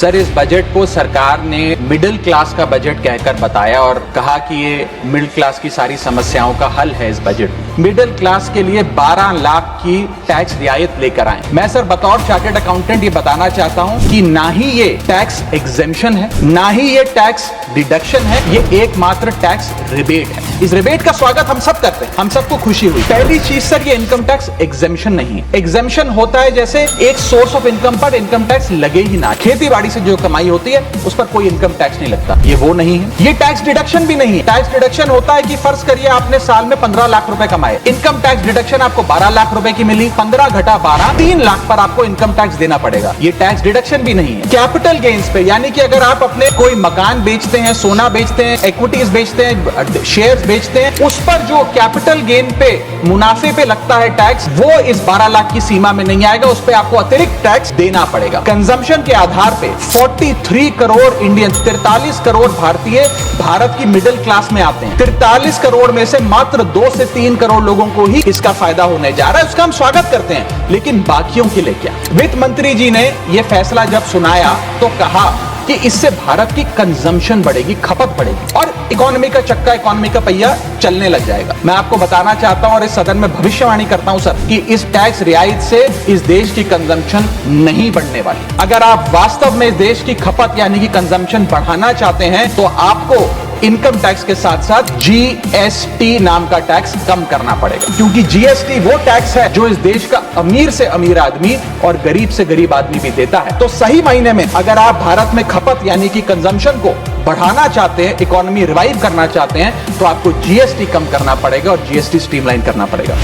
Sir, इस budget को सरकार ने मिडिल क्लास का बजट कहकर बताया और कहा कि ये मिडिल क्लास की सारी समस्याओं का हल है। इस बजट में मिडिल क्लास के लिए 12 लाख की टैक्स रियायत लेकर आए। मैं सर बतौर चार्टर्ड अकाउंटेंट ये बताना चाहता हूं कि ना ही ये टैक्स एग्जेम्पशन है, ना ही ये टैक्स डिडक्शन है, ये एकमात्र टैक्स रिबेट है। इस रिबेट का स्वागत हम सब करते हैं, हम सबको खुशी हुई। पहली चीज सर, ये इनकम टैक्स एग्जेम्पशन नहीं है। एग्जेम्पशन होता है जैसे एक सोर्स ऑफ इनकम पर इनकम टैक्स लगे ही ना, खेती बाड़ी से जो कमाई होती है उस पर कोई इनकम टैक्स नहीं लगता, ये वो नहीं है। ये टैक्स डिडक्शन भी नहीं है। टैक्स डिडक्शन होता है कि फर्ज करिए आपने साल में 15 लाख रुपए कमाए, इनकम टैक्स डिडक्शन आपको 12 लाख रुपए की मिली, 15 घटा 12, 3 लाख पर आपको इनकम टैक्स देना पड़ेगा। ये टैक्स डिडक्शन भी नहीं है। कैपिटल गेन्स पे, यानी कि अगर आप अपने कोई मकान बेचते हैं, सोना बेचते हैं, इक्विटीज बेचते हैं, शेयर्स बेचते हैं, उस पर जो कैपिटल गेन पे मुनाफे पे लगता है टैक्स, वो इस 12 लाख की सीमा में नहीं आएगा, उस पे आपको अतिरिक्त टैक्स देना पड़ेगा। कंजम्पशन के आधार पे 43 करोड़ इंडियन, 43 करोड़ भारतीय भारत की मिडिल क्लास में आते हैं। 43 करोड़ में से मात्र 2 से 3 करोड़ लोगों को ही इसका फायदा होने जा रहा है। उसका हम स्वागत करते हैं, लेकिन बाकियों के लिए क्या? वित्त मंत्री जी ने यह फैसला जब सुनाया तो कहा कि इससे भारत की कंजम्पशन बढ़ेगी, खपत बढ़ेगी और इकोनॉमी का चक्का, इकोनॉमी का पहिया चलने लग जाएगा। मैं आपको बताना चाहता हूं और इस सदन में भविष्यवाणी करता हूं सर कि इस टैक्स रियायत से इस देश की कंजम्पशन नहीं बढ़ने वाली। अगर आप वास्तव में इस देश की खपत यानी कि कंजम्पशन बढ़ाना चाहते हैं तो आपको इनकम टैक्स के साथ साथ जीएसटी नाम का टैक्स कम करना पड़ेगा, क्योंकि जीएसटी वो टैक्स है जो इस देश का अमीर से अमीर आदमी और गरीब से गरीब आदमी भी देता है। तो सही मायने में अगर आप भारत में खपत यानी कि कंजम्पशन को बढ़ाना चाहते हैं, इकोनॉमी रिवाइव करना चाहते हैं, तो आपको जीएसटी कम करना पड़ेगा और जीएसटी स्ट्रीमलाइन करना पड़ेगा।